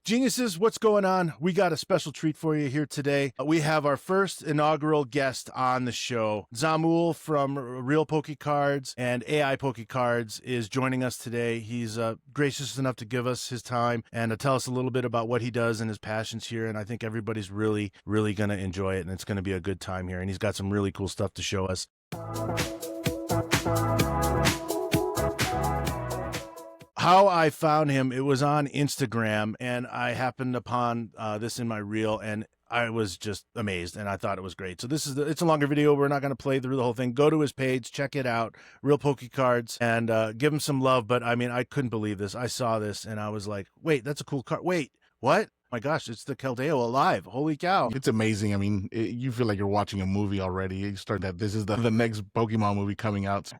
Geniuses, what's going on? We got a special treat for you here today. We have our first inaugural guest on the show. Zamul from Real PokeCards and AI PokeCards is joining us today. He's gracious enough to give us his time and to tell us a little bit about what he does and his passions here. And I think everybody's really going to enjoy it, and it's going to be a good time here. And he's got some really cool stuff to show us. How I found him, it was on Instagram, and I happened upon this in my reel, and I was just amazed, and I thought it was great. So it's a longer video. We're not going to play through the whole thing. Go to his page, check it out, Real PokeCards, and give him some love. But I mean, I couldn't believe this. I saw this, and I was like, wait, that's a cool card. Wait, what? My gosh, it's the Keldeo alive. Holy cow. It's amazing. I mean, you feel like you're watching a movie already. You start that this is the next Pokemon movie coming out.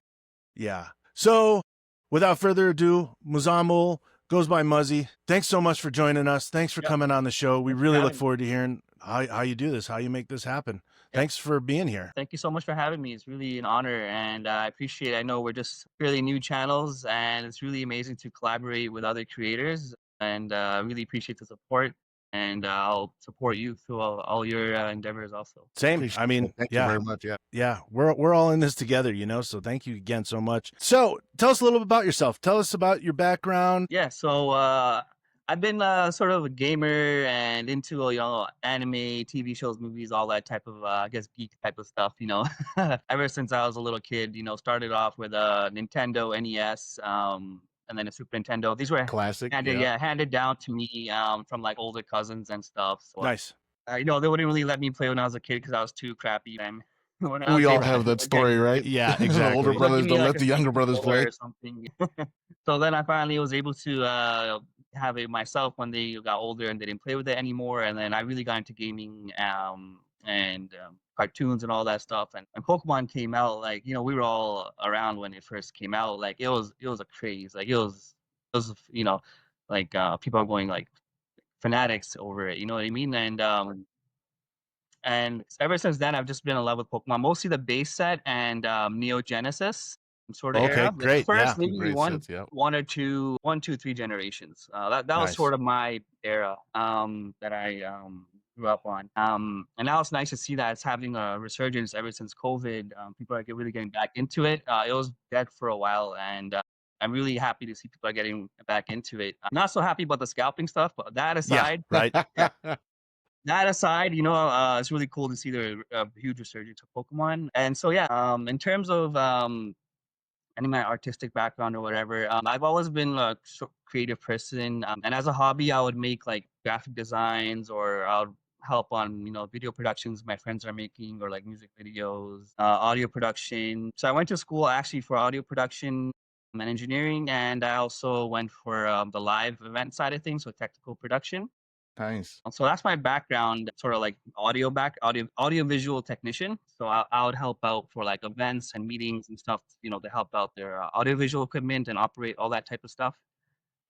Yeah. So without further ado, Muzamul goes by Muzzy. Thanks so much for joining us. Thanks for coming on the show. We really look forward to hearing how you do this, how you make this happen. Thanks for being here. Thank you so much for having me. It's really an honor, and I appreciate it. I know we're just fairly new channels, and it's really amazing to collaborate with other creators, and I really appreciate the support. And I'll support you through all your endeavors also. Same. I mean, thank you very much. Yeah, we're all in this together, so thank you again so much. So tell us a little bit about yourself. Tell us about your background. Yeah, so I've been sort of a gamer and into anime, TV shows, movies, all that type of I guess geek type of stuff. Ever since I was a little kid. Started off with a Nintendo NES. And then a Super Nintendo. These were Classic. handed down to me from like older cousins and stuff. So, nice. They wouldn't really let me play when I was a kid because I was too crappy. And we all have that story, right? Yeah, exactly. The older brothers don't let the younger brothers play or something. So then I finally was able to have it myself when they got older and they didn't play with it anymore. And then I really got into gaming and cartoons and all that stuff. And when Pokemon came out, like, we were all around when it first came out. Like, it was a craze. Like, it was like people are going like fanatics over it. You know what I mean? And ever since then, I've just been in love with Pokemon, mostly the base set and Neo Genesis sort of era. Great. The first Yeah. maybe one or two, 3 generations. That Nice. was sort of my era that I grew up on. And now it's nice to see that it's having a resurgence ever since COVID. People are really getting back into it. It was dead for a while, and I'm really happy to see people are getting back into it. I'm not so happy about the scalping stuff, but that aside, right. that aside, it's really cool to see the huge resurgence of Pokemon. And so, in terms of any of my artistic background or whatever, I've always been a creative person. And as a hobby, I would make like graphic designs, or I would help on, video productions my friends are making, or like music videos, audio production. So I went to school actually for audio production and engineering, and I also went for the live event side of things, so technical production. Nice. So that's my background, sort of like audio visual technician. So I would help out for like events and meetings and stuff, to help out their audio visual equipment and operate all that type of stuff.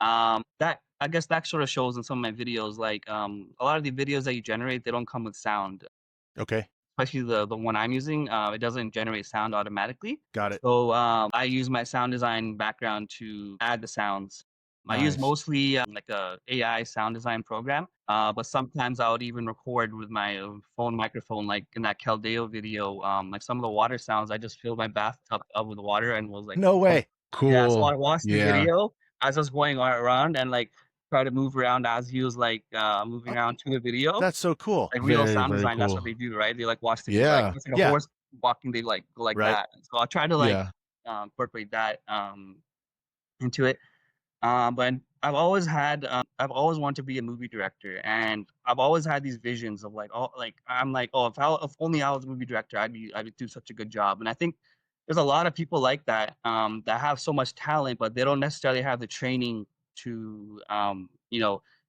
That I guess that sort of shows in some of my videos. Like a lot of the videos that you generate, they don't come with sound. Okay. Especially the one I'm using, it doesn't generate sound automatically. Got it. So I use my sound design background to add the sounds. I use mostly like a AI sound design program, but sometimes I would even record with my phone microphone, like in that Keldeo video. Like some of the water sounds, I just filled my bathtub up with water and was like, no way. Cool. Yeah, so I watched the video as I was going around and like try to move around as he was like moving around to the video. That's so cool. Like real Very, sound very design, that's cool. what they do, right? They like watch the Yeah. it's like a horse walking, they like go like Right. that. So I try to like incorporate that into it. But I've always wanted to be a movie director, and I've always had these visions of like, if only I was a movie director, I would do such a good job. And I think there's a lot of people like that, that have so much talent, but they don't necessarily have the training to,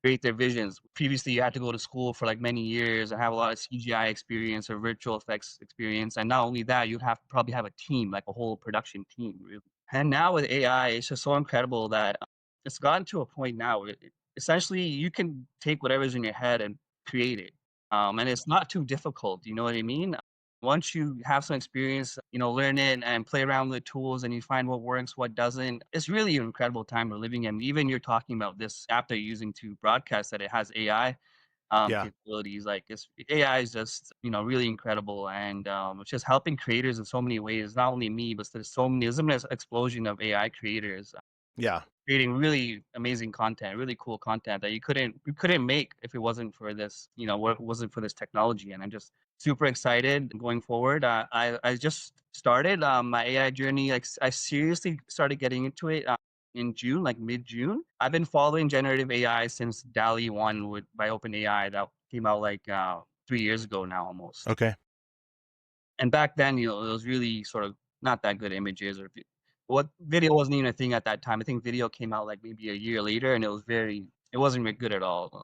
create their visions. Previously, you had to go to school for like many years and have a lot of CGI experience or virtual effects experience. And not only that, you'd probably have a team, like a whole production team, really. And now with AI, it's just so incredible that it's gotten to a point now where essentially you can take whatever's in your head and create it. And it's not too difficult. You know what I mean? Once you have some experience, learn it and play around with the tools and you find what works, what doesn't, it's really an incredible time we're living in. Even you're talking about this app they're using to broadcast that it has AI Yeah. capabilities. Like AI is just, really incredible. And it's just helping creators in so many ways. Not only me, but there's an explosion of AI creators Yeah. creating really amazing content, really cool content that you couldn't make if it wasn't for this, wasn't for this technology. And I'm just super excited going forward. I just started my AI journey. Like I seriously started getting into it in June, like mid June. I've been following generative AI since DALI 1 by OpenAI that came out like 3 years ago now almost. Okay. And back then, it was really sort of not that good images or what video wasn't even a thing at that time. I think video came out like maybe a year later and it wasn't very good at all.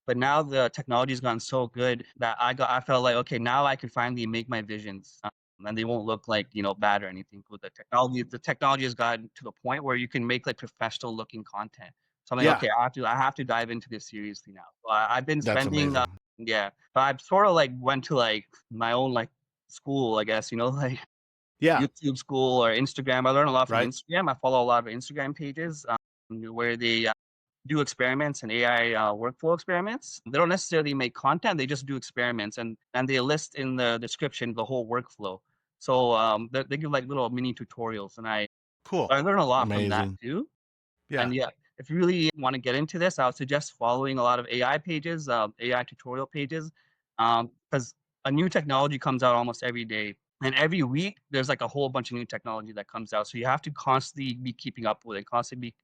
But now the technology's gotten so good that I felt like, okay, now I can finally make my visions. And they won't look like, bad or anything with the technology. The technology has gotten to the point where you can make like professional looking content. So I'm like, Yeah. okay, I have to dive into this seriously now. So I've been That's spending, amazing. yeah. So I've sort of like went to like my own like school, I guess, like Yeah. YouTube school or Instagram. I learn a lot from Right. Instagram. I follow a lot of Instagram pages where they do experiments and AI workflow experiments. They don't necessarily make content; they just do experiments, and they list in the description the whole workflow. So they give like little mini tutorials, and I Cool. I learn a lot from that Amazing. too. Yeah. And yeah, if you really want to get into this, I would suggest following a lot of AI pages, AI tutorial pages, because a new technology comes out almost every day. And every week, there's like a whole bunch of new technology that comes out. So you have to constantly be keeping up with it, constantly be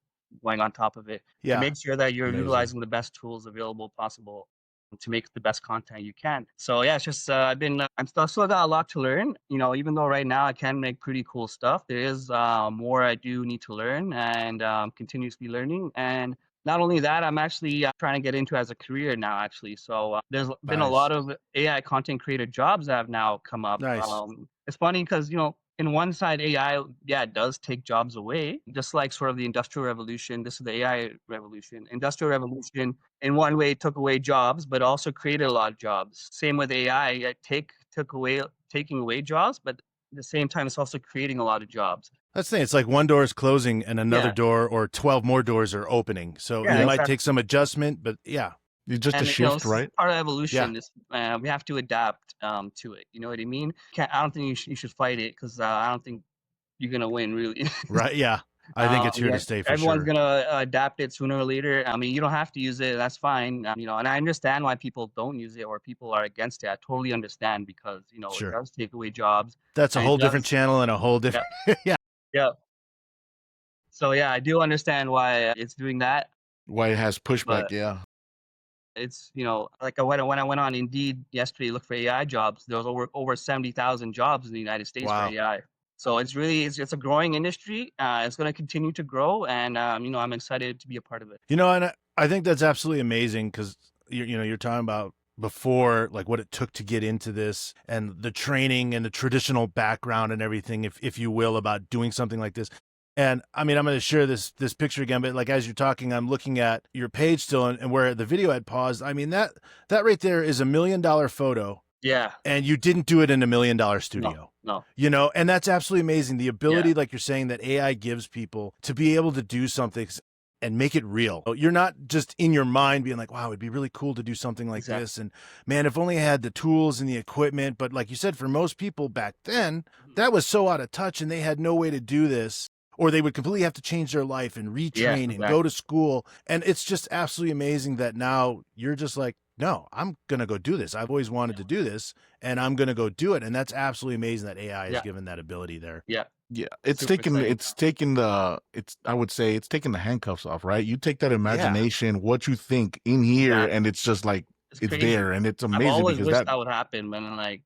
going on top of it to Yeah. make sure that you're Amazing. utilizing the best tools available possible to make the best content you can. So yeah, it's just still got a lot to learn. Even though right now I can make pretty cool stuff, there is more I do need to learn and continuously learning. And not only that, I'm actually trying to get into as a career now. Actually, so there's been a Nice. lot of AI content creator jobs that have now come up. Nice. It's funny because in one side, AI, yeah, it does take jobs away, just like sort of the industrial revolution. This is the AI revolution. Industrial revolution in one way took away jobs, but also created a lot of jobs. Same with AI, taking away jobs, but at the same time, it's also creating a lot of jobs. That's the thing. It's like one door is closing and another Yeah, door or 12 more doors are opening. So yeah, it Yep. might take exactly. some adjustment, but yeah. It's just a And shift, this is right? part of Yeah. evolution. We have to adapt to it. You know what I mean? I don't think you should fight it because I don't think you're gonna win really. Right. Yeah. I think it's here to Yeah, stay for everyone's sure. gonna adapt it sooner or later. I mean, you don't have to use it. That's fine. And I understand why people don't use it or people are against it. I totally understand because it Sure. does take away jobs That's a and it whole different does. channel and a whole Yeah, different. Yeah. yeah. So yeah, I do understand why it's doing that, Why it has pushback, but yeah. it's like when I went on Indeed yesterday to look for AI jobs, there was over 70,000 jobs in the United States for Wow. AI. So it's a growing industry. It's going to continue to grow, and I'm excited to be a part of it. And I think that's absolutely amazing because you're talking about before, like what it took to get into this and the training and the traditional background and everything, if you will, about doing something like this. And I mean, I'm going to share this picture again, but like as you're talking, I'm looking at your page still, and where the video had paused. I mean, that right there is $1 million photo, Yeah. and you didn't do it in $1 million No. studio. No. And that's absolutely amazing. The Yeah. ability, like you're saying, that AI gives people to be able to do something and make it real. You're not just in your mind being like, wow, it'd be really cool to do something like Exactly. this. And man, if only I had the tools and the equipment. But like you said, for most people back then, Mhm. that was so out of touch and they had no way to do this. Or they would completely have to change their life and Yeah. retrain and go to Exactly. school. And it's just absolutely amazing that now you're just like, no, I'm going to go do this. I've always wanted Yeah. to do this and I'm going to go do it. And that's absolutely amazing that AI is Yeah. given that ability there. Yeah. Yeah. Super exciting. I would say it's taking the handcuffs off, right? You take that Yeah. imagination, what you think in here, Exactly. and it's just like It's it's crazy. there, and it's I've amazing always because wished that that would happen, man. Like,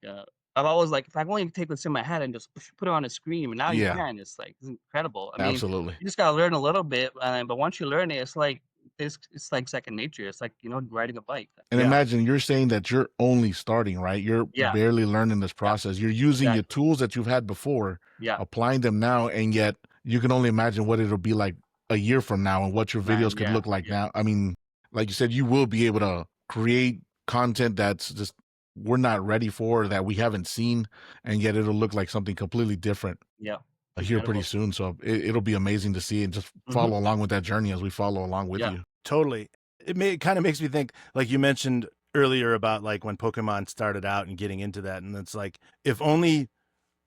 I've always like, if I can only take what's in my head and just put it on a screen, and now you yeah, can. It's incredible. I mean, absolutely. you just gotta learn a little bit, but once you learn it, it's like second nature. It's like riding a bike. And Yeah. imagine you're saying that you're only starting, right? You're Yeah, barely learning this yeah, process. You're using your exactly. tools that you've had before, Yeah, applying them now, and yet you can only imagine what it'll be like a year from now and what your man. videos could Yeah, look like yeah, now. I mean, like you said, you will be able to create content that's just we're not ready for, that we haven't seen, and yet it'll look like something completely different Yeah. here pretty Incredible. soon. So it'll be amazing to see and just Mhm. follow along with that journey as we follow along with Yeah. you. Totally. It kind of makes me think, like you mentioned earlier about like when Pokemon started out and getting into that, and it's like if only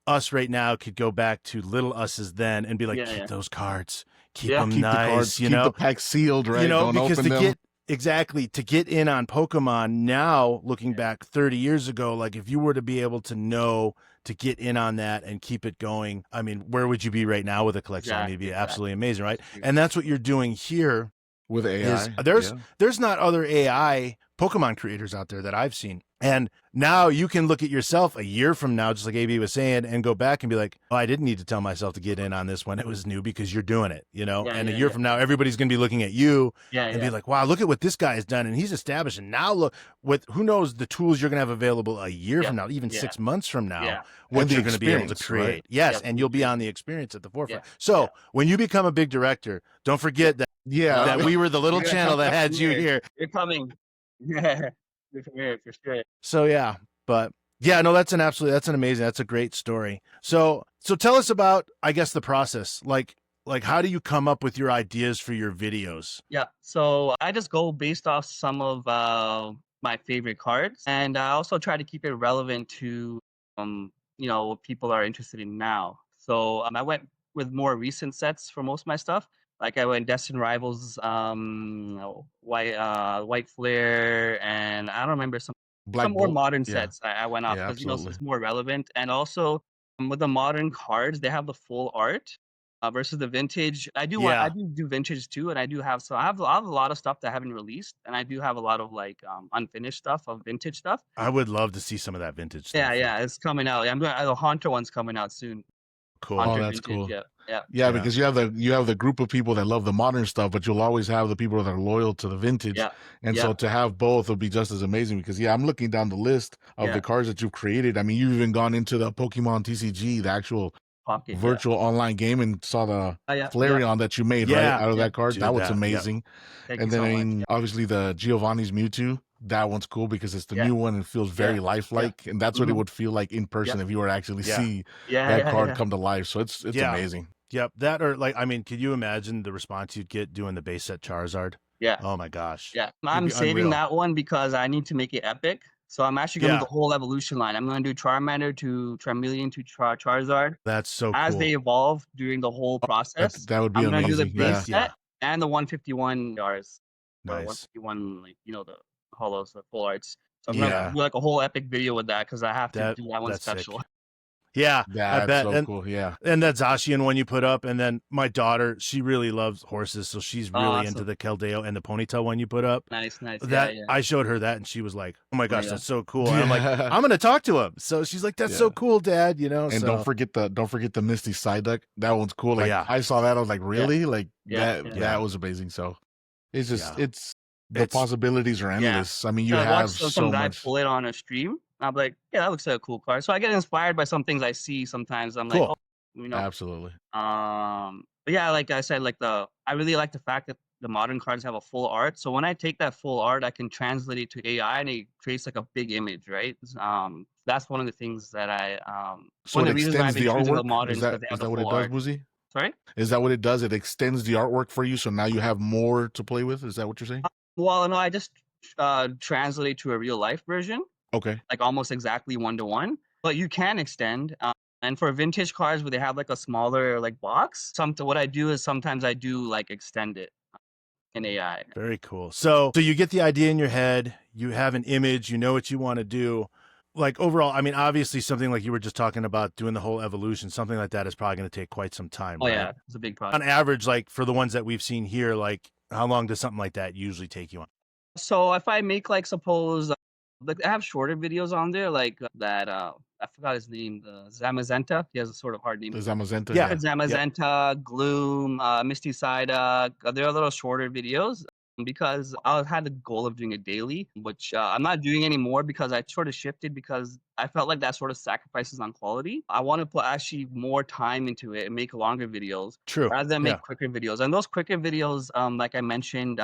us right now could go back to little us's then and be like, Yeah, keep yeah. those cards, keep Yeah. them Keep the cards, nice, keep the pack sealed, right? Don't because open to them. get exactly to get in on Pokemon now, looking Yeah. back 30 years ago, like if you were to be able to know to get in on that and keep it going, I mean, where would you be right now with a collection? I mean, it'd Exactly, be exactly. absolutely amazing, right? That's true. And that's what you're doing here. With Is AI, there's yeah. there's not other AI Pokemon creators out there that I've seen. And now you can look at yourself a year from now, just like AB was saying, and go back and be like, oh, I didn't need to tell myself to get in on this when it was new, because you're doing it, Yeah, and a yeah, year yeah. from now, everybody's going to be looking at you Yeah, and yeah. be like, wow, look at what this guy has done. And he's established. And now look, with who knows the tools you're going to have available a year Yeah, from now, even yeah, 6 months from now, yeah. what And the you're going to be able to experience, right? create. Yes. Yeah, And the you'll be on experience. the experience at the forefront. Yeah, So yeah. when you become a big director, don't forget Yeah. that we were the little You're gonna channel come that back had you here. here. You're coming. Yeah. For sure. So yeah, but yeah, no, that's an amazing, that's a great story. So tell us about, I guess, the process. Like how do you come up with your ideas for your videos? Yeah. So I just go based off some of my favorite cards, and I also try to keep it relevant to what people are interested in now. So I went with more recent sets for most of my stuff. Like I went Destined Rivals, White Flare, and I don't remember Black some more Bolt. modern Yeah. sets I went off Yeah, because absolutely. it's more relevant. And also with the modern cards, they have the full art versus the vintage. I Yeah, do vintage too, and I have a lot of stuff that I haven't released, and I do have a lot of like unfinished stuff of vintage stuff. I would love to see some of that vintage Yeah, stuff. yeah, it's coming out. Yeah, the Haunter one's coming out soon. Cool. Oh, Haunter that's vintage. cool. Yeah, yeah, Yeah, Yeah. because you have the group of people that love the modern stuff, but you'll always have the people that are loyal to the vintage. yeah, And yeah, so to have both would be just as amazing, because yeah, I'm looking down the list of yeah. the cards that you've created. I mean, you've even gone into the Pokemon TCG, the actual Pocket. Yeah, virtual online game, and saw the yeah, yeah, Flareon that you made, right, Yeah, out of yeah. that card. That dude, was that yep. amazing. Thank you And then so I much. mean, obviously the Giovanni's Mewtwo, that one's cool because it's the Yeah, new one and feels yeah, very yeah. lifelike, and that's what it Hmm. would feel like in Yeah, person if you were to actually Yeah. see yeah, that yeah, card yeah, come to life. So it's Yeah. amazing. Yep. That, or like, I mean, could you imagine the response you'd get doing the base set Charizard? yeah. Oh my gosh. Yeah, It'd I'm be saving unreal. that one because I need to make it epic. So I'm actually gonna do Yeah. the whole evolution line. I'm gonna do Charmander to Charmeleon to Charizard. That's so As they cool. evolve during the whole That process, that would be I'm gonna do the amazing. base Yeah. Yeah. set and the 151 Rs or Nice. 151, like the holos, the full arts. So I'm gonna Yeah. Yeah. do like a whole epic video with that because I have to That do that one that's special. sick. Yeah, I That's bet. so cool. Yeah. And that Zacian one you put up, and then my daughter, she really loves horses, so she's really into Awesome. the Keldeo and the Ponytail one you put up. Nice, nice. Yeah, That yeah. I showed her that, and she was like, "Oh my Oh my gosh, god. that's so cool!" And I'm like, Yeah. "I'm gonna talk to him." So she's like, "That's so Yeah. cool, Dad." And So don't forget the Misty Psyduck. That one's cool. oh Like yeah, I saw that, I was like, Yeah, really? Like yeah, that yeah, yeah, that was amazing. So it's just yeah. it's the It's possibilities are yeah. endless. I mean, you I have watched some so guy much. pull it on a stream. I'm like, yeah, that looks like a cool card. So I get inspired by some things I see sometimes. I'm like, cool. oh, you know, Absolutely. but yeah, like I said, I really like the fact that the modern cards have a full art. So when I take that full art, I can translate it to AI and it creates like a big image, right? That's one of the things that So one it of the reasons why I've extends been the choosing the artwork? moderns because they Is have the that what it full does, art. Boozy? Sorry. Is that what it does? It extends the artwork for you, so now you have more to play with? Is that what you're saying? Well, no, I just translate it to a real life version. Okay. Like almost exactly one to one. But you can extend. And for vintage cars where they have like a smaller like box, what I do is sometimes I do like extend it in AI. Very cool. So you get the idea in your head, you have an image, you know what you want to do. Like overall, I mean, obviously something like you were just talking about doing the whole evolution, something like that is probably going to take quite some time, Oh right? yeah, it's a big On project. average, like for the ones that we've seen here, like how long does something like that usually take you on? So if I make like suppose like I have shorter videos on there like that I forgot his name, the Zamazenta. He has a sort of hard name. The Zamazenta, Yeah. yeah. Yep. Zamazenta, Gloom, Misty Psyduck. They're little shorter videos because I had the goal of doing it daily, which I'm not doing anymore because I sort of shifted because I felt like that sort of sacrifices on quality. I want to put actually more time into it and make longer videos True. rather than Yeah. make quicker videos. And those quicker videos, like I mentioned,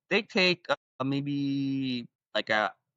they take maybe like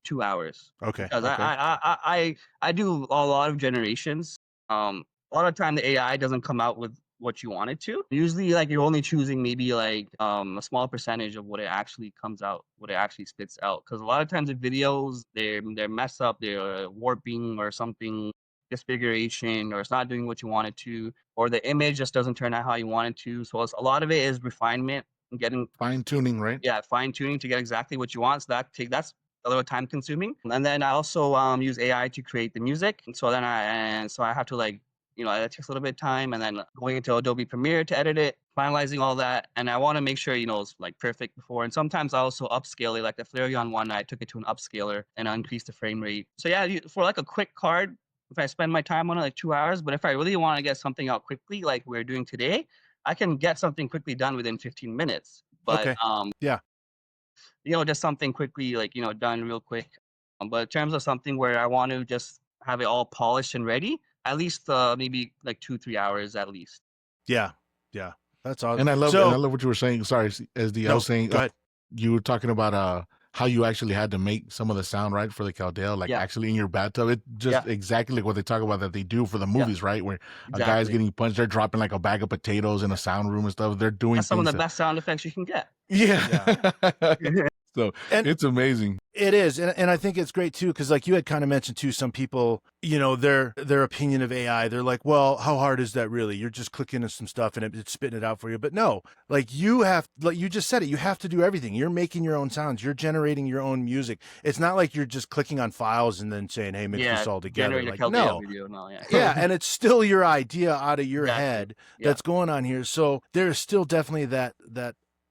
2 hours Okay. because Okay. I do a lot of generations. A lot of time the AI doesn't come out with what you want it to. Usually, like you're only choosing maybe like a small percentage of what it actually comes out, what it actually spits out. Because a lot of times the videos they're messed up, they're warping or something, disfiguration, or it's not doing what you want it to, or the image just doesn't turn out how you want it to. So a lot of it is refinement and getting Fine tuning, right? fine tuning to get exactly what you want. So that's a little time consuming. And then I also use AI to create the music. And so I have to like that takes a little bit of time, and then going into Adobe Premiere to edit it, finalizing all that, and I want to make sure it's like perfect before. And sometimes I also upscale it, like the Flareon one, I took it to an upscaler and I increased the frame rate. So yeah, for like a quick card, if I spend my time on it like 2 hours, but if I really want to get something out quickly, like we're doing today, I can get something quickly done within 15 minutes. But Okay. Yeah. just something quickly, like done real quick. But in terms of something where I want to just have it all polished and ready, at least maybe like 2-3 hours at least. Yeah. Yeah. That's awesome. And I love So what you were saying. Sorry, SD. I no, was saying go ahead. you were talking about how you actually had to make some of the sound right for the Caldea, like Yeah. actually in your bathtub. It just exactly like what they talk about that they do for the movies, right? Where a guy's Exactly. getting punched, they're dropping like a bag of potatoes in a sound room and stuff. They're doing That's some of things the best sound effects you can get. Yeah. So And it's amazing. it is, and I think it's great too, because like you had kind of mentioned too, some people, their opinion of AI, they're like, well, how hard is that really? You're just clicking some stuff and it's spitting it out for you. But no, like you just said it, you have to do everything. You're making your own sounds, you're generating your own music. It's not like you're just clicking on files and then saying, hey, mix this all together. Generate a Like Caldea video. No, yeah, and it's still your idea out of your Exactly. head that's going on here. So there's still definitely that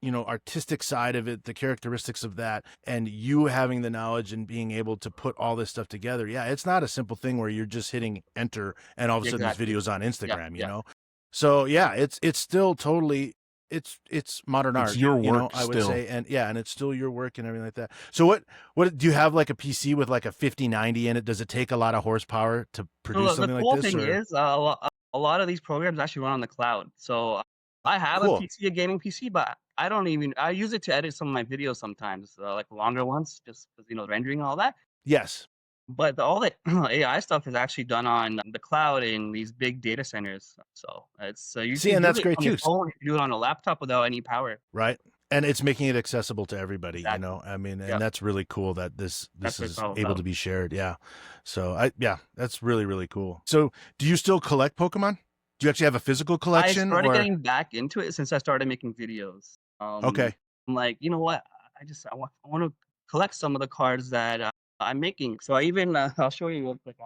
artistic side of it, the characteristics of that, and you having the knowledge and being able to put all this stuff together. Yeah, it's not a simple thing where you're just hitting enter and all of a sudden Exactly. this video's on Instagram, So yeah, it's still totally it's modern art. It's your work I would still. say, and it's still your work and everything like that. So what do you have, like a PC with like a 5090 in it? Does it take a lot of horsepower to produce something the cool like this? thing is a lot of these programs actually run on the cloud. So I have Cool. a PC, a gaming PC, but I use it to edit some of my videos sometimes, like longer ones, just because, rendering and all that. Yes. But all the AI stuff is actually done on the cloud in these big data centers. So it's you See, can and do that's it great on too. your phone, you can do it on a laptop without any power. Right. And it's making it accessible to everybody, Exactly. I mean, and Yep. that's really cool that this That's what is it's all able about. to be shared. Yeah. So that's really, really cool. So do you still collect Pokemon? Do you actually have a physical I collection started getting back into it since I started making videos. Okay. I'm like, you know what? I want to collect some of the cards that I'm making. So I even I'll show you real quick.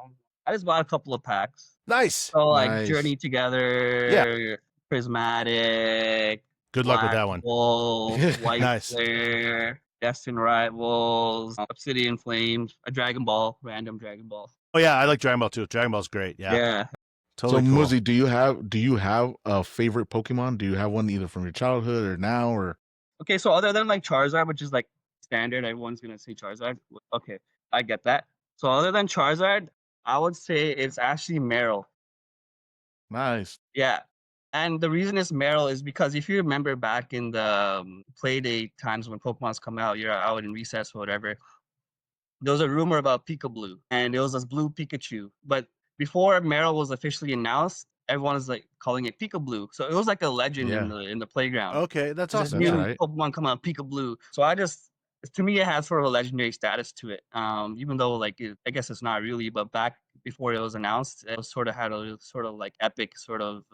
I just bought a couple of packs. Nice. So like Nice. Journey Together, Prismatic, Good luck with Black that one. Wolf, White Nice. Flare, Destined Rivals, Obsidian Flames, a Dragon Ball, random Dragon Ball. Oh yeah, I like Dragon Ball too. Dragon Ball's great. Yeah. Yeah. Totally So cool. Muzzy, do you have a favorite Pokemon? Do you have one either from your childhood or now or Okay, so other than like Charizard, which is like standard, everyone's gonna say Charizard. Okay, I get that. So other than Charizard, I would say it's actually Meryl. Nice? Yeah. And the reason it's Meryl is because if you remember back in the play date times when Pokemon's come out, you're out in recess or whatever, there was a rumor about Pika-Blue, and it was this blue Pikachu. But before Meryl was officially announced, everyone was like calling it Pika-Blue. So it was like a legend Yeah. in the playground. Okay, that's There's awesome. this Yeah. new right. Pokemon come out, Pika-Blue. So to me, it has sort of a legendary status to it. Even though like I guess it's not really, but back before it was announced, it was sort of had a sort of like epic sort of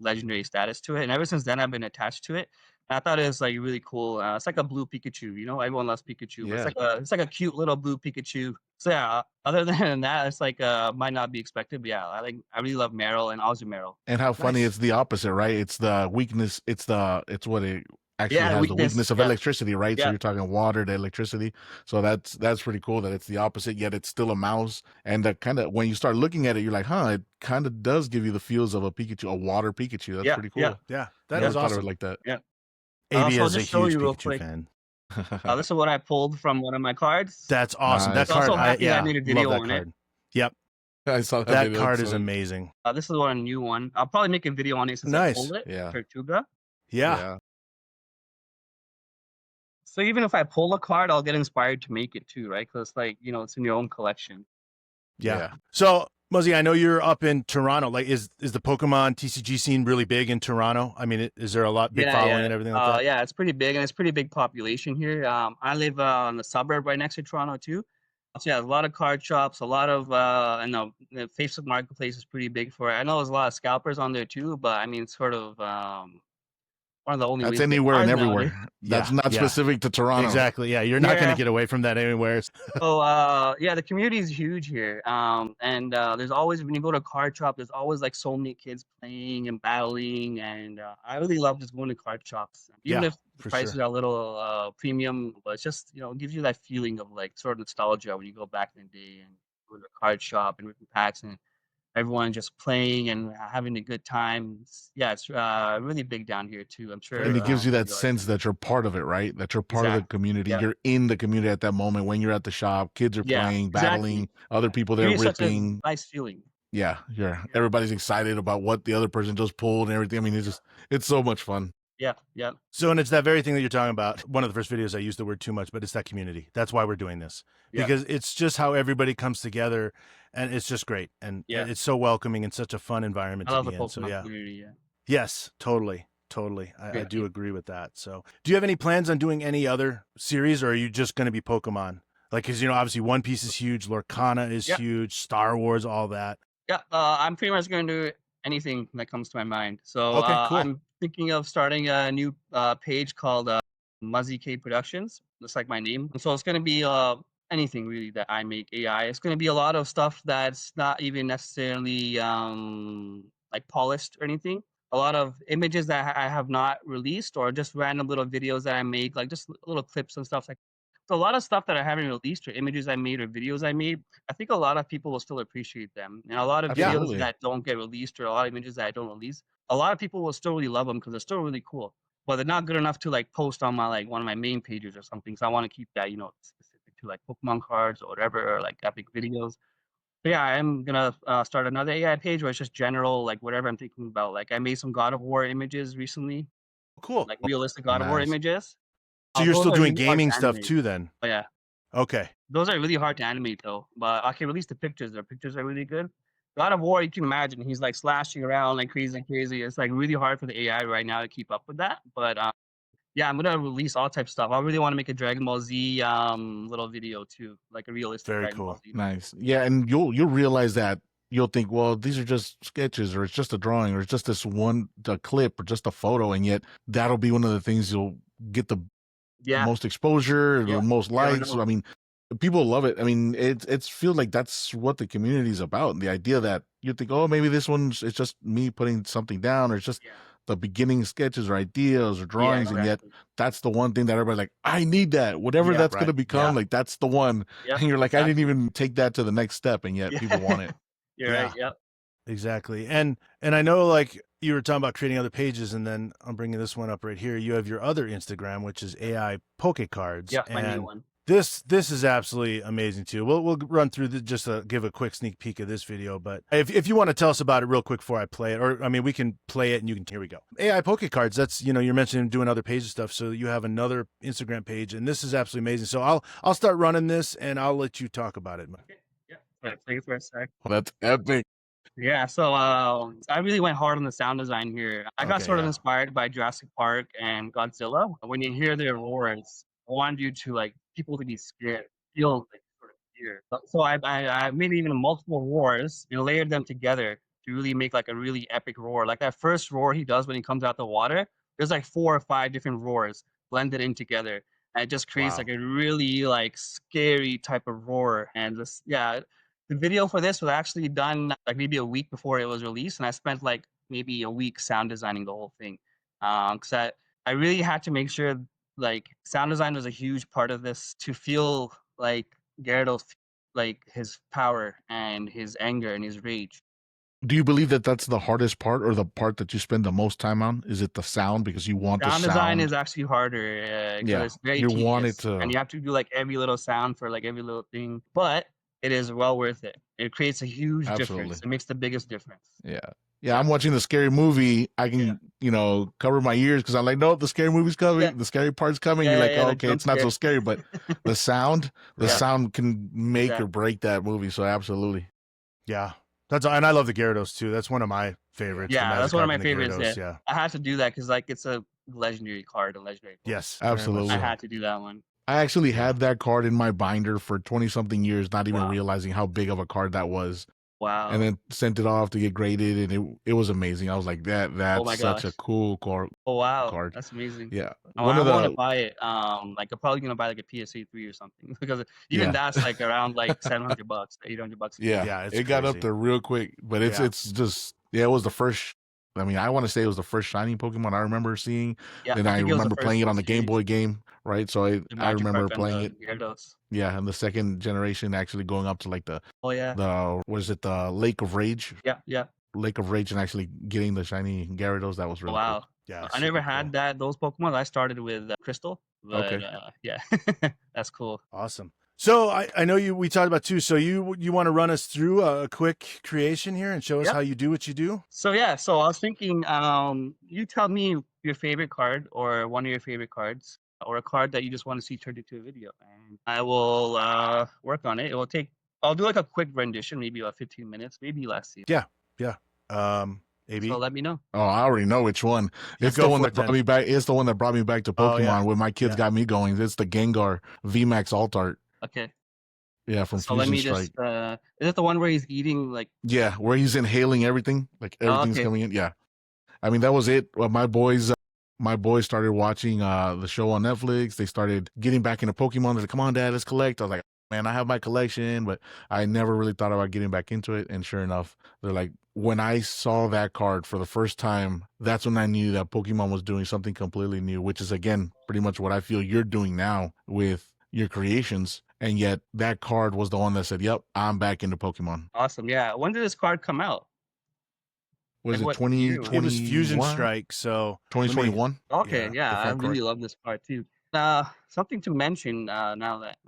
legendary status to it. And ever since then, I've been attached to it. And I thought it was like really cool. It's like a blue Pikachu, everyone loves Pikachu, but Yeah. it's like a cute little blue Pikachu. So yeah, other than that, it's like might not be expected, but yeah, I really love Meryl and Meryl. And how funny Nice. it's the opposite, right? It's the weakness. It's what it actually Yeah, has, the weakness of yeah. electricity, right? So Yeah. you're talking water to electricity. So that's pretty cool that it's the opposite, yet it's still a mouse. And that kind of when you start looking at it, you're like, huh, it kind of does give you the feels of a Pikachu, a water Pikachu. That's Yeah, pretty yeah. cool. Yeah. I That never is thought of awesome. it like that. Yeah. AB I'll is a just show huge you real Pikachu quick. fan. This is what I pulled from one of my cards. That's awesome. Nice. That I'm card, so happy I made a video love that on card. it. Yep. I saw That video, card it's is so- amazing. This is a new one. I'll probably make a video on it since I Nice. pulled it. Yeah. Tortuga. Yeah. So even if I pull a card, I'll get inspired to make it too, right? Because like, you know, it's in your own collection. Yeah. So Muzzy, I know you're up in Toronto. Like, is the Pokemon TCG scene really big in Toronto? I mean, is there a lot big following and everything like that? Yeah, it's pretty big, and it's pretty big population here. I live in the suburb right next to Toronto too. So yeah, a lot of card shops, a lot of I know the Facebook Marketplace is pretty big for it. I know there's a lot of scalpers on there too, but I mean, it's sort of one of the only That's ways to get anywhere and cards nowadays. everywhere. That's not specific to Toronto. Exactly. Yeah, you're not going to get away from that anywhere. So yeah, the community is huge here. And there's always, when you go to a card shop, there's always like so many kids playing and battling, and I really love just going to card shops, even if the prices are a little premium. But it's just, you know, it gives you that feeling of like sort of nostalgia when you go back in the day and go to a card shop and ripping packs and everyone just playing and having a good time. Yeah, it's really big down here too. I'm sure. And it gives you that sense that you're part of it, right? That you're part of the community. Yeah. You're in the community at that moment when you're at the shop. Kids are playing, battling, other people there ripping. Such a nice feeling. Yeah, everybody's excited about what the other person just pulled and everything. I mean, it's so much fun. Yeah, yeah. So, and it's that very thing that you're talking about. One of the first videos I used the word too much, but it's that community. That's why we're doing this, because it's just how everybody comes together, and it's just great, and it's so welcoming and such a fun environment to be in. So community, yes, totally. I do agree with that. So, do you have any plans on doing any other series, or are you just going to be Pokemon? Like, because, you know, obviously One Piece is huge, Lorcana is huge, Star Wars, all that. Yeah, I'm pretty much going to do anything that comes to my mind. So cool. I'm thinking of starting a new page called Muzzy K Productions. Looks like my name. And so it's going to be anything really that I make AI. It's going to be a lot of stuff that's not even necessarily like polished or anything. A lot of images that I have not released, or just random little videos that I make, like just little clips and stuff like. So a lot of stuff that I haven't released, or images I made, or videos I made, I think a lot of people will still appreciate them. And a lot of videos that don't get released, or a lot of images that I don't release, a lot of people will still really love them because they're still really cool. But they're not good enough to like post on my like one of my main pages or something. So I want to keep that, you know, specific to like Pokemon cards or whatever, or like epic videos. But yeah, I'm gonna start another AI page where it's just general, like whatever I'm thinking about. Like I made some God of War images recently. Cool. Like realistic God of War images. So you're still doing gaming stuff too, then? Oh yeah. Okay. Those are really hard to animate though, but I can release the pictures. The pictures are really good. God of War, you can imagine he's like slashing around like crazy. It's like really hard for the AI right now to keep up with that. But yeah, I'm gonna release all types of stuff. I really want to make a Dragon Ball Z little video too, like a realistic Dragon Ball Z. Nice. Yeah, and you'll realize that you'll think, well, these are just sketches, or it's just a drawing, or it's just this one clip, or just a photo, and yet that'll be one of the things you'll get the most exposure, the most likes. I mean, people love it. I mean, it's feels like that's what the community is about. And the idea that you think, oh, maybe this one's, it's just me putting something down, or it's just the beginning sketches or ideas or drawings, and yet that's the one thing that everybody's like, I need that, whatever that's going to become. Like that's the one. And you're like, I didn't even take that to the next step, and yet people want it. You're right. Yep. Exactly. And I know, like, you were talking about creating other pages, and then I'm bringing this one up right here. You have your other Instagram, which is AI PokeCards. Yeah, my new one. This is absolutely amazing too. We'll run through just to give a quick sneak peek of this video, but if you want to tell us about it real quick before I play it, or I mean, we can play it and you can. Here we go. AI PokeCards. That's, you know, you're mentioning doing other pages stuff, so you have another Instagram page, and this is absolutely amazing. So I'll start running this, and I'll let you talk about it. Okay. Yeah. Thanks for a sec. Well, that's epic. Yeah, so I really went hard on the sound design here. I got sort of inspired by Jurassic Park and Godzilla. When you hear their roars, I wanted you to like people to be scared, feel like sort of fear. So I made even multiple roars and layered them together to really make like a really epic roar. Like that first roar he does when he comes out the water, there's like 4 or 5 different roars blended in together. And it just creates like a really like scary type of roar. And this, the video for this was actually done like maybe a week before it was released, and I spent like maybe a week sound designing the whole thing. Because I really had to make sure like sound design was a huge part of this to feel like Gyarados, like his power and his anger and his rage. Do you believe that that's the hardest part, or the part that you spend the most time on? Is it the sound, because you want sound the sound? Design is actually harder. It's very tedious, want it to, and you have to do like every little sound for like every little thing. But it is well worth it. It creates a huge difference. It makes the biggest difference. Yeah. Yeah, I'm watching the scary movie. I can, cover my ears because I'm like, no, the scary movie's coming. Yeah. The scary part's coming. Yeah, You're yeah, like, yeah, oh, the okay, jump it's not so scare. scary, but the sound Right. can make or Exactly. break that movie. So absolutely. Yeah. And I love the Gyarados too. That's one of my favorites. The Yeah, that's one of Magikarp my and the favorites. Gyarados. Yeah, Yeah. I had to do that because like it's a legendary card, a legendary Pokemon. Yes. Very much Absolutely. I so. had to do that one. I actually Yeah. had that card in my binder for 20 something years, not even Wow. realizing how big of a card that was. Wow. And then sent it off to get graded, and it was amazing. I was like, Oh that's my such a gosh. cool card. Oh wow, that's amazing. Yeah. Oh, One I of want to the buy it. Like I'm probably gonna buy like a PSA 3 or something because even Yeah. that's like around like $700, $800. Yeah. Yeah, it's It got up crazy. there real quick, but Yeah. it's just it was the first. I mean, I want to say it was the first shiny Pokemon I remember seeing. Yeah, Then I I think it was the remember first playing it full on the Game series. Boy game, right? So The I remember Magikarp and playing the it. Gyarados. Yeah, and the second generation actually going up to like Oh yeah. the Lake of Rage? Yeah, yeah. Lake of Rage, and actually getting the shiny Gyarados. That was Oh, really wow. Yeah. I never super had cool. that those Pokemon. I started with Crystal, but Okay. yeah, that's cool. Awesome. So I know we talked about too. So you want to run us through a quick creation here and show us Yep. how you do what you do? So yeah, so I was thinking, you tell me your favorite card or one of your favorite cards or a card that you just want to see turned into a video, and I will work on it. I'll do like a quick rendition, maybe about 15 minutes, maybe less. Yeah. Yeah. AB. So let me know. Oh, I already know which one. It's go the one for that it brought then. me back. It's the one that brought me back to Oh, Pokemon yeah. when my kids Yeah. got me going. It's the Gengar VMAX Alt Art. Okay. Yeah, from So let Fusion me Strike. just is it the one where he's eating like Yeah, where he's inhaling everything, like everything's okay. coming in. Yeah, I mean that was it. Well, my boys started watching the show on Netflix. They started getting back into Pokemon. They're like, "Come on, Dad, let's collect." I was like, "Man, I have my collection," but I never really thought about getting back into it. And sure enough, they're like, when I saw that card for the first time, that's when I knew that Pokemon was doing something completely new, which is again pretty much what I feel you're doing now with your creations. And yet that card was the one that said, "Yep, I'm back into Pokemon." Awesome. Yeah. When did this card come out? Was Like it what year was it? It was Fusion 2021? Strike. So 2021? Okay, the yeah, I front court. really love this card too. Something to mention now that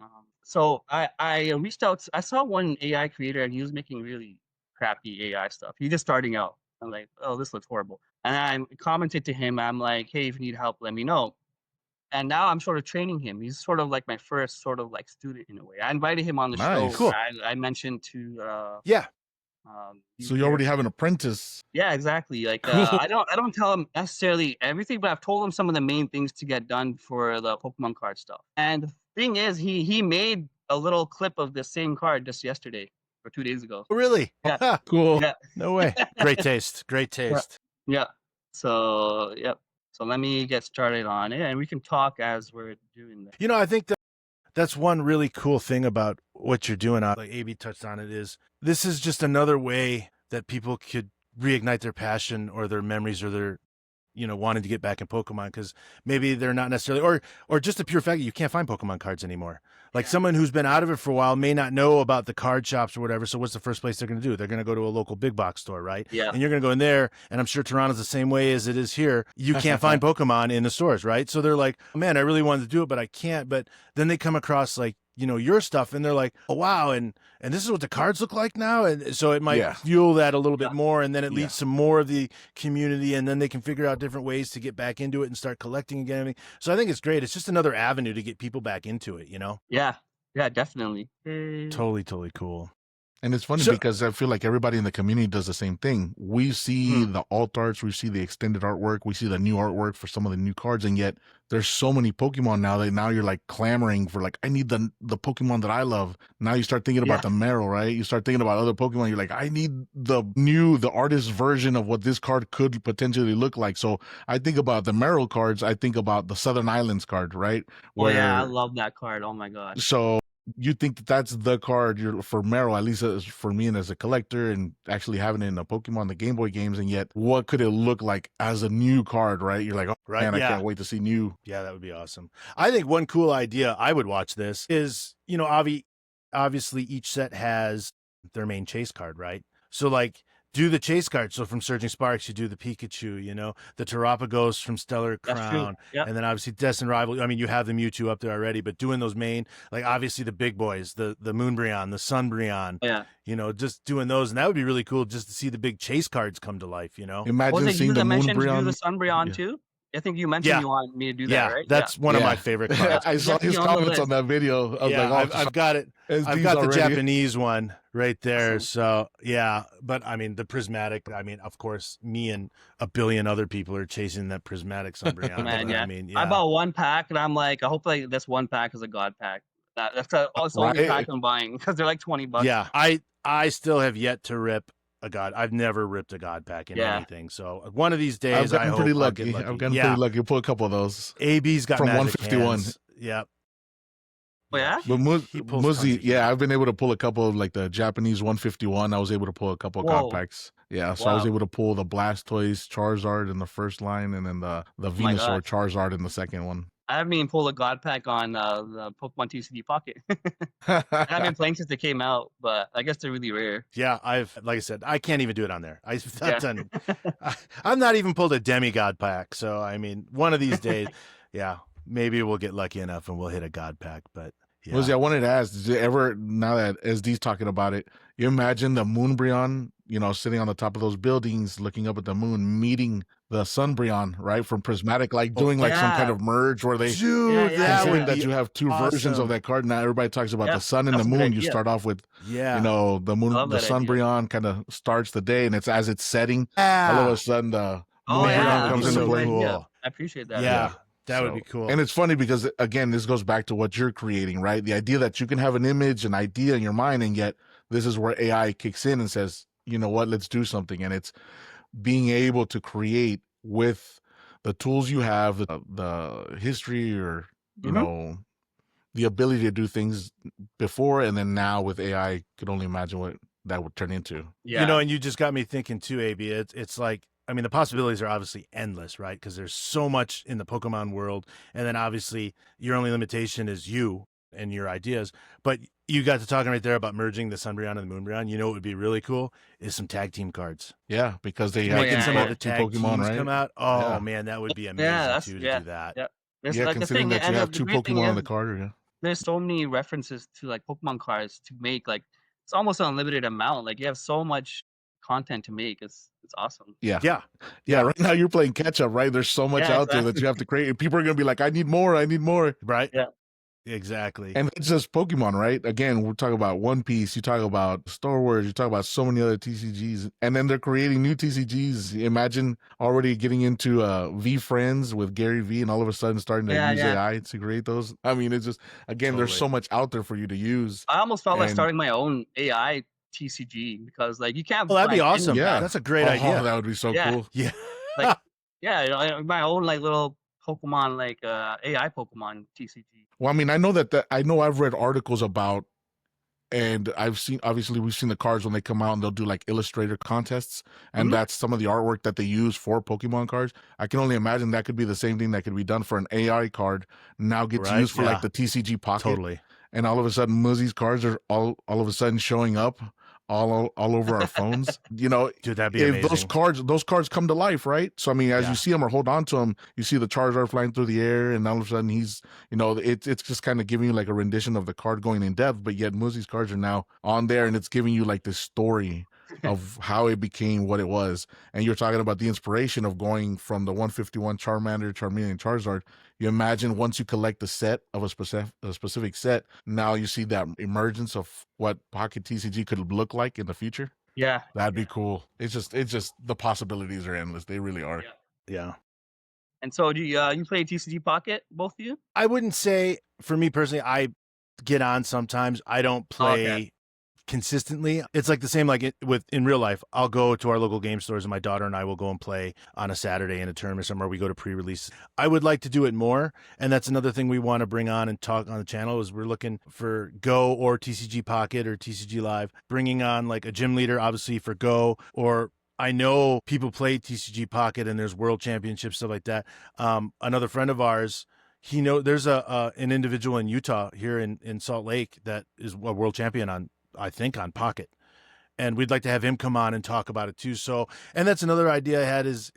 so I reached out. I saw one AI creator and he was making really crappy AI stuff. He's just starting out. I'm like, oh, this looks horrible. And I commented to him. I'm like, hey, if you need help, let me know. And now I'm sort of training him. He's sort of like my first sort of like student in a way. I invited him on the show. Nice. Cool. I mentioned to Yeah. So you already have an apprentice. yeah, exactly. Like Cool. I don't tell him necessarily everything, but I've told him some of the main things to get done for the Pokemon card stuff. And the thing is, he made a little clip of the same card just yesterday or 2 days ago. Really? Yeah. Cool. Yeah. No way. Great taste. Great taste. Yeah. So yep. So let me get started on it, and we can talk as we're doing this. You know, I think that's one really cool thing about what you're doing. Like AB touched on it, is this is just another way that people could reignite their passion or their memories or their, wanting to get back in Pokemon, because maybe they're not necessarily, or just the pure fact that you can't find Pokemon cards anymore. Like someone who's been out of it for a while may not know about the card shops or whatever. So what's the first place they're going to do? They're going to go to a local big box store, right? Yeah. And you're going to go in there, and I'm sure Toronto's the same way as it is here. You can't find Pokemon in the stores, right? So they're like, oh, man, I really wanted to do it, but I can't. But then they come across like, your stuff, and they're like, oh, wow. And this is what the cards look like now. And so it might fuel that a little bit more. And then it leads to more of the community. And then they can figure out different ways to get back into it and start collecting again. So I think it's great. It's just another avenue to get people back into it, Yeah. Yeah, definitely. Totally, totally cool. And it's funny because I feel like everybody in the community does the same thing. We see the alt arts, we see the extended artwork, we see the new artwork for some of the new cards, and yet there's so many Pokemon now that now you're like clamoring for like, I need the Pokemon that I love. Now you start thinking about the Meryl, right? You start thinking about other Pokemon. You're like, I need the artist version of what this card could potentially look like. So I think about the Meryl cards. I think about the Southern Islands card, right? I love that card. Oh my god. So you think that's the card for Meryl, at least as for me and as a collector, and actually having it in the Pokemon, the Game Boy games, and yet what could it look like as a new card, right? You're like, oh man, I can't wait to see new. Yeah, that would be awesome. I think one cool idea, I would watch this, is, obviously each set has their main chase card, right? So like do the chase cards. So from Surging Sparks, you do the Pikachu, you know, the Terapagos from Stellar That's true. Crown, Yep. and then obviously Destined Rival. I mean, you have the Mewtwo up there already, but doing those main, like obviously the big boys, the Moonbreon, the Sunbreon, Yeah. you know, just doing those, and that would be really cool just to see the big chase cards come to life, you know. Was Imagine it you seeing the that mentioned to do the Moonbreon. Sunbreon Yeah. too? I think you mentioned Yeah. you want me to do that, Yeah, right? that's one of my favorite cards. I saw his Definitely on the comments on list. that video. I was Yeah, like, oh, I've got it. I've SDs got the already. Japanese one right there. Awesome. So yeah, but I mean the prismatic. I mean, of course, me and a billion other people are chasing that prismatic Sunbreon. Man, but, yeah. I mean, I yeah, bought one pack, and I'm like, I hope like this one pack is a god pack. That's the only Right. pack I'm buying because they're like $20. yeah. I still have yet to rip a god. I've never ripped a god pack in Yeah. anything. So one of these I've days, I gotten hope pretty I'll lucky. get lucky. I've gotten Yeah, pretty lucky to pull a couple of those AB's got from magic 151. hands. Yep. Oh, yeah? But he pulls tons Muzzy, of yeah, heat. I've been able to pull a couple of like the Japanese 151. I was able to pull a couple of god Whoa. packs. Yeah, so I was Wow. able to pull the Blastoise Charizard in the first line, and then the my Venusaur gosh. Charizard in the second one. I haven't even pulled a god pack on the Pokemon TCG Pocket. I haven't been playing since they came out, but I guess they're really rare. Yeah, like I said, I can't even do it on there. I've Yeah. done. I'm not even pulled a demigod pack. So I mean, one of these days, yeah, maybe we'll get lucky enough and we'll hit a god pack. But yeah, Muzzy, I wanted to ask, did you ever, now that SD's talking about it, you imagine the Moonbreon, you know, sitting on the top of those buildings, looking up at the moon, meeting the Sunbreon, right, from Prismatic, like doing like some kind yeah. of merge where they, dude, yeah, that considering would that be you have two versions awesome. of that card. Now everybody talks about Yeah, the sun and the that's a good moon. You idea. start off with, Yeah, you know, the moon, love the that idea. Sunbreon kind of starts the day, and it's as it's setting, all yeah. of a sudden the Oh, Man, yeah. that Moonbreon would comes be That's a into so really play. good idea. cool. I appreciate that. Yeah, that would be So- cool. And it's funny because again, this goes back to what you're creating, right? The idea that you can have an image, an idea in your mind, and yet this is where AI kicks in and says, you know what, let's do something. And it's being able to create with the tools you have, the history, or you Mhm. know, the ability to do things before and then now with AI. Could only imagine what that would turn into. Yeah. You know, and you just got me thinking too, AB. It's like, I mean, the possibilities are obviously endless, right? Because there's so much in the Pokemon world, and then obviously your only limitation is you and your ideas. But you got to talking right there about merging the Sunbreon and the Moonbreon. You know what would be really cool is some tag team cards. Yeah, because they Oh, have Making yeah, some yeah. of the two tag Pokemon, teams right? come out. Oh Yeah. man, that would be amazing too to do that. Yeah. There's Yeah, like the considering thing, that you and have the two great thing Pokemon on the is card. Yeah. there's so many references to like Pokemon cards to make. Like it's almost an unlimited amount. Like you have so much content to make. It's awesome. Yeah. Yeah, Yeah, right now you're playing catch up, right? There's so much Yeah, out there that you have to create. And people are gonna be like, I need more, I need more. right. Yeah. Exactly. And it's just Pokemon, right? Again, we're talking about One Piece, you talk about Star Wars, you talk about so many other TCGs, and then they're creating new TCGs. Imagine already getting into V Friends with Gary V and all of a sudden starting to use AI to create those. I mean, it's just, again, there's so Totally. much out there for you to use. I almost felt like And- starting my own AI TCG because like you can't. Well, that'd be like, awesome. Yeah. That's a great Oh, idea. that would be so Yeah. cool. Yeah. Like, yeah, you know, my own like little Pokemon, like AI Pokemon TCG. Well, I mean, I know that I know I've read articles about, and I've seen, obviously we've seen the cards when they come out and they'll do like illustrator contests, and Mhm. that's some of the artwork that they use for Pokemon cards. I can only imagine that could be the same thing that could be done for an AI card, now gets Right, used for yeah. like the TCG Pocket, Totally. and all of a sudden Muzzy's cards are all of a sudden showing up all over our phones. You know, Dude, that'd be if amazing. those cards come to life, right? So I mean, as Yeah. you see them or hold on to them, you see the Charizard flying through the air, and all of a sudden he's, you know, it's just kind of giving you like a rendition of the card going in depth, but yet Muzzy's cards are now on there, and it's giving you like this story of how it became what it was. And you're talking about the inspiration of going from the 151 Charmander, Charmeleon, Charizard. You imagine once you collect the set of a specific set, now you see that emergence of what Pocket TCG could look like in the future. Yeah. That'd be cool. It's just the possibilities are endless. They really are. Yeah. Yeah. And so do you play TCG Pocket, both of you? I wouldn't say, for me personally, I get on sometimes. I don't play consistently. It's like the same like in real life. I'll go to our local game stores and my daughter and I will go and play on a Saturday in a tournament somewhere. We go to pre-release. I would like to do it more, and that's another thing we want to bring on and talk on the channel is we're looking for Go or TCG Pocket or TCG Live, bringing on like a gym leader, obviously for Go, or I know people play TCG Pocket and there's world championships, stuff like that. Another friend of ours, there's an individual in Utah here in Salt Lake that is a world champion on, I think, on Pocket. and we'd like to have him come on and talk about it too. So, and that's another idea I had is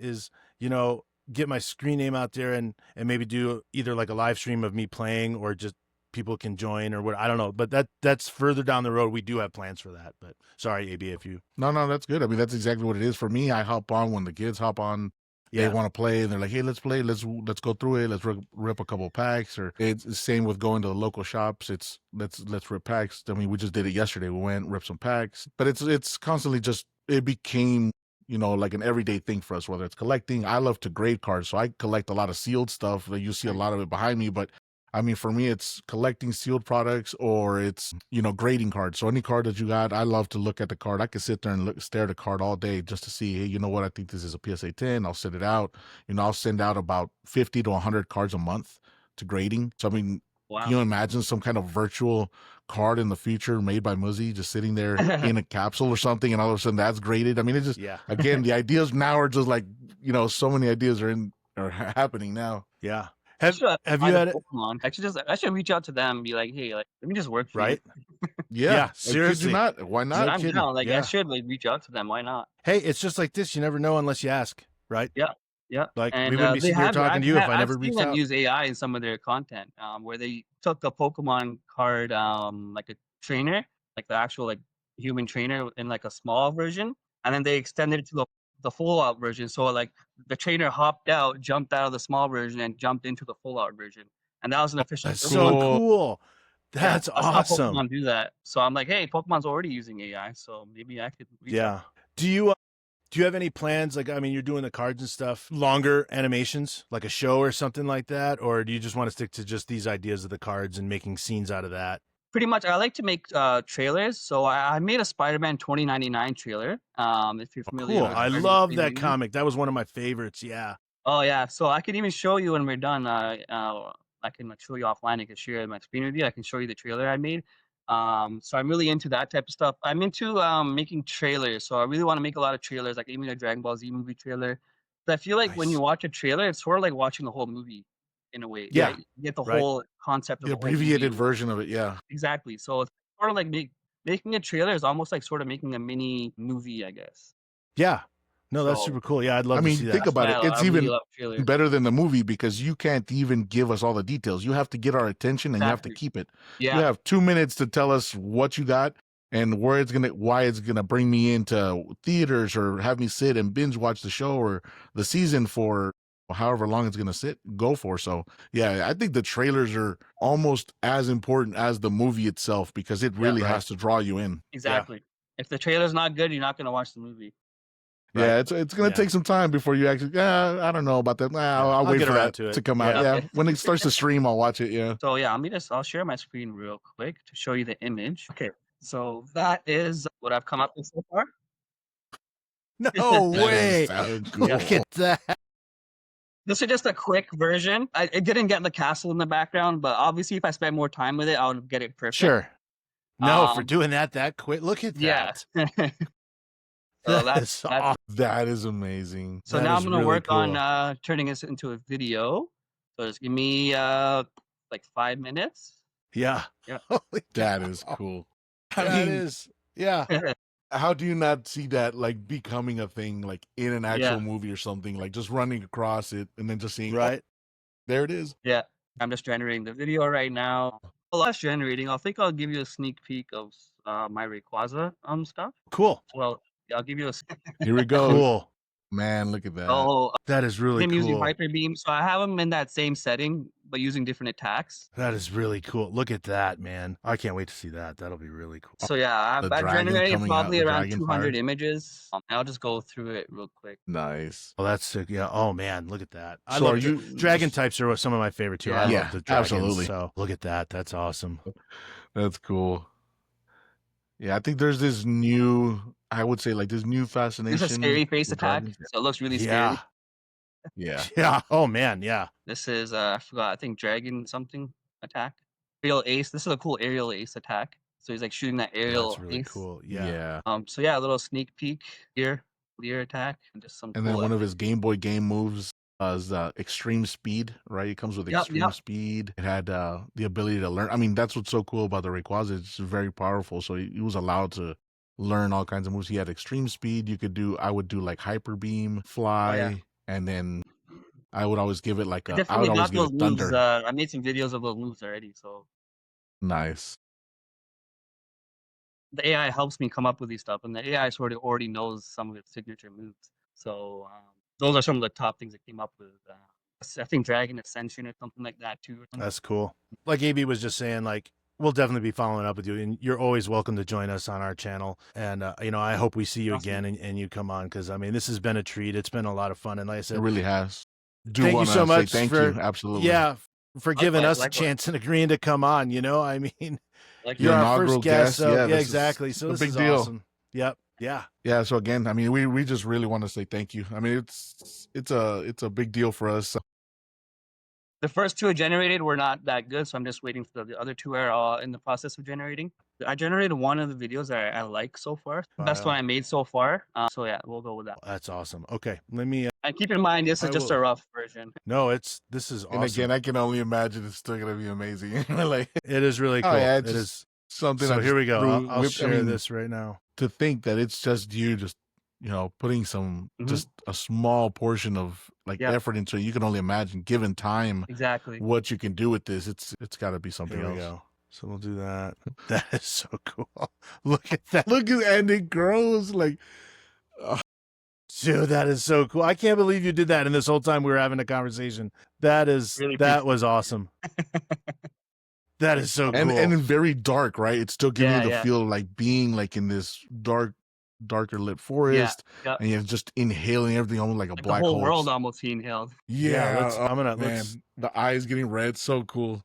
get my screen name out there and maybe do either like a live stream of me playing or just people can join or what, I don't know, but that's further down the road. We do have plans for that, but sorry, AB, if you. No, that's good. I mean, that's exactly what it is for me. I hop on when the kids hop on. They want to play and they're like, hey, let's play. Let's go through it. Let's rip a couple packs. Or it's the same with going to the local shops. It's let's rip packs. I mean, we just did it yesterday. We went, ripped some packs, but it's constantly just, it became, like an everyday thing for us, whether it's collecting. I love to grade cards. So I collect a lot of sealed stuff. You see a lot of it behind me, but I mean, for me, it's collecting sealed products or it's, grading cards. So any card that you got, I love to look at the card. I could sit there and stare at the card all day just to see, hey, you know what? I think this is a PSA 10. I'll send it out. I'll send out about 50 to 100 cards a month to grading. So, I mean, can you imagine some kind of virtual card in the future made by Muzzy just sitting there in a capsule or something, and all of a sudden that's graded? I mean, it's just, again, the ideas now are just like, so many ideas are happening now. Yeah. Have you had it? Pokemon? I should reach out to them and be like, hey, like, let me just work for you. Yeah, seriously. Not? Why not? No, I'm down. Like, I should like reach out to them. Why not? Hey, it's just like this. You never know unless you ask, right? Yeah. Like, we wouldn't be sitting here talking to you if I never reached out. I've seen them use AI in some of their content, where they took a Pokemon card, like a trainer, like the actual like human trainer in like a small version, and then they extended it to the full out version. So like the trainer hopped out, jumped out of the small version, and jumped into the full out version, and that was an official. That's so cool. That's awesome. Pokemon do that. So I'm like, hey, Pokemon's already using AI, so maybe I could. Do you have any plans? Like, I mean, you're doing the cards and stuff, longer animations, like a show or something like that? Or do you just want to stick to just these ideas of the cards and making scenes out of that? Pretty much. I like to make trailers. So I made a Spider-Man 2099 trailer. If you're familiar with I love that comic. That was one of my favorites. Yeah. Oh, yeah. So I can even show you when we're done. I can show you offline. I can share my screen with you. I can show you the trailer I made. So I'm really into that type of stuff. I'm into making trailers. So I really want to make a lot of trailers, like even a Dragon Ball Z movie trailer. But I feel like when you watch a trailer, it's sort of like watching the whole movie in a way. Yeah. Right? You get the whole concept of the abbreviated version of it. Yeah. Exactly. So it's sort of like making a trailer is almost like sort of making a mini movie, I guess. Yeah. No, that's super cool. Yeah, I'd love to see that. Think about it. It's even better than the movie because you can't even give us all the details. You have to get our attention and you have to keep it. Yeah. You have 2 minutes to tell us what you got and why it's gonna bring me into theaters or have me sit and binge watch the show or the season for however long it's gonna go for. So yeah, I think the trailers are almost as important as the movie itself because it really has to draw you in. Exactly. If the trailer's not good, you're not gonna watch the movie. Yeah, it's going to take some time before you actually. I don't know about that. I'll wait for that to come out. Yeah, when it starts to stream, I'll watch it. Yeah. So yeah, I'll share my screen real quick to show you the image. Okay, so that is what I've come up with so far. No way! Look at that. This is just a quick version. It didn't get the castle in the background, but obviously, if I spent more time with it, I would get it perfect. Sure. No, for doing that quick. Look at that. Yeah. So that is amazing. So now I'm going to work on turning this into a video. So just give me like 5 minutes. Yeah. That is cool. Yeah. How do you not see that like becoming a thing like in an actual movie or something, like just running across it and then just seeing there it is. Yeah. I'm just generating the video right now. While that's generating, I think I'll give you a sneak peek of my Rayquaza stuff. Cool. Well, I'll give you a. Here we go. Cool. Man, look at that. Oh, that is really cool. I'm using Viper Beam, so I have them in that same setting, but using different attacks. That is really cool. Look at that, man. I can't wait to see that. That'll be really cool. So yeah, I've generated probably around 200 images. I'll just go through it real quick. Nice. Well, that's sick. Yeah. Oh man, look at that. I love dragon types are some of my favorite too. I love the dragons. Absolutely. So look at that. That's awesome. That's cool. Yeah, I think there's this new, I would say like this new fascination. This is a scary face attack, so it looks really scary. Yeah. Oh man, yeah. This is I forgot. I think dragon something attack. Aerial ace. This is a cool aerial ace attack. So he's like shooting that aerial That's really ace. Cool. Yeah. So yeah, a little sneak peek here, clear attack, and just some. And then one of his Game Boy game moves is extreme speed, right? It comes with extreme speed. It had the ability to learn. I mean, that's what's so cool about the Rayquaza. It's very powerful. So he was allowed to learn all kinds of moves. He had extreme speed. I would do like hyper beam, fly, and then I would always give it like I would always got give it those moves. thunder. I made some videos of those moves already, so Nice. the AI helps me come up with these stuff, and the AI sort of already knows some of its signature moves. So those are some of the top things it came up with. I think Dragon Ascension or something like that too. That's cool. Like AB was just saying, like, we'll definitely be following up with you, and you're always welcome to join us on our channel. And you know, I hope we see you Awesome. again and you come on, because I mean, this has been a treat. It's been a lot of fun, and like I It said, really has. thank you so much thank for you. Absolutely. yeah, for giving Likewise, us a likewise. chance and agreeing to come on. You know, I mean, Like you're Your our inaugural first guest, guest. so Yeah, yeah, this is exactly. So a this big is deal. awesome. Yep. Yeah. Yeah. So again, I mean, we just really want to say thank you. I mean, it's a big deal for us. the first two I generated were not that good, so I'm just waiting for the other two are in the process of generating. I generated one of the videos that I like so far. The best one I made so far. So yeah, we'll go with that. That's awesome. Okay, let me. And keep in mind, this is just a rough version. No, this is awesome. And again, I can only imagine it's still gonna be amazing. Like, it is really cool. yeah, it is something. So here we go. I'll share I mean, this right now. To think that it's just you, just putting some, just a small portion of like effort into it. You can only imagine, given time, exactly what you can do with this. It's got to be something Here else. we go. So we'll do that. That is so cool. Look at that. And it grows like. Dude, that is so cool. I can't believe you did that. And this whole time we were having a conversation. That was awesome. That is so cool. And very dark, right? It's still giving you the feel of like being like in this darker lit forest, and you're just inhaling everything almost like a black hole. The whole world almost he inhaled. Let's the eyes getting red. So cool.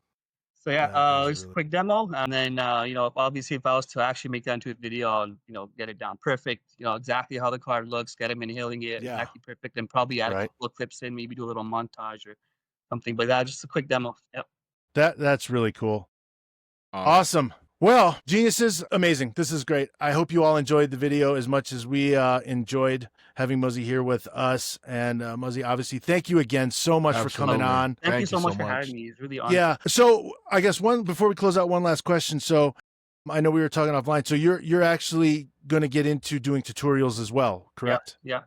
So yeah, just a quick demo, and then obviously if I was to actually make that into a video, I'll get it down perfect, exactly how the card looks, get him inhaling it, exactly perfect, and probably add a couple of clips in, maybe do a little montage or something. But that's just a quick demo. Yep. That's really cool. Awesome. Well, Geniuses, amazing. This is great. I hope you all enjoyed the video as much as we enjoyed having Muzzy here with us. And Muzzy, obviously, thank you again so much for coming on. Thank you so much for having me. It's really awesome. Yeah. So I guess before we close out, one last question. So I know we were talking offline. So you're actually going to get into doing tutorials as well, correct? Yeah.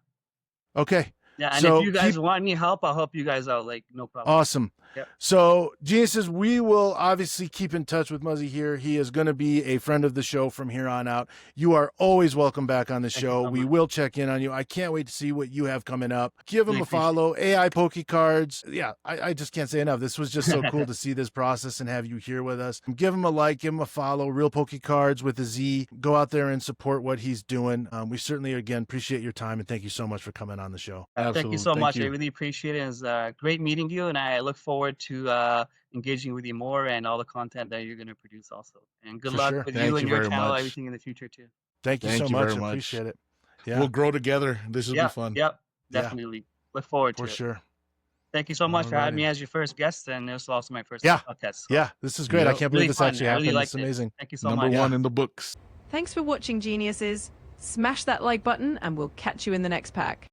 Okay. Yeah, and if you guys want any help, I'll help you guys out. Like, no problem. Awesome. Yep. So, Geniuses, we will obviously keep in touch with Muzzy here. He is going to be a friend of the show from here on out. You are always welcome back on the show. We will check in on you. I can't wait to see what you have coming up. Give him a follow. AI PokeCards. Yeah, I just can't say enough. This was just so cool to see this process and have you here with us. Give him a like, give him a follow. Real PokeCards with a Z. Go out there and support what he's doing. We certainly, again, appreciate your time, and thank you so much for coming on the show. Absolutely. Thank you so much. I really appreciate it. It was great meeting you, and I look forward to engaging with you more and all the content that you're going to produce also. And good luck with you and your channel, everything in the future too. Thank you so much. I appreciate it. Yeah. We'll grow together. This will be fun. Yep. Definitely. Look forward to it. For sure. Thank you so much for having me as your first guest, and this was also my first podcast. So. Yeah, this is great. I can't believe this actually happened. It's amazing. Thank you so much. Number one in the books. Thanks for watching, Geniuses. Smash that like button and we'll catch you in the next pack.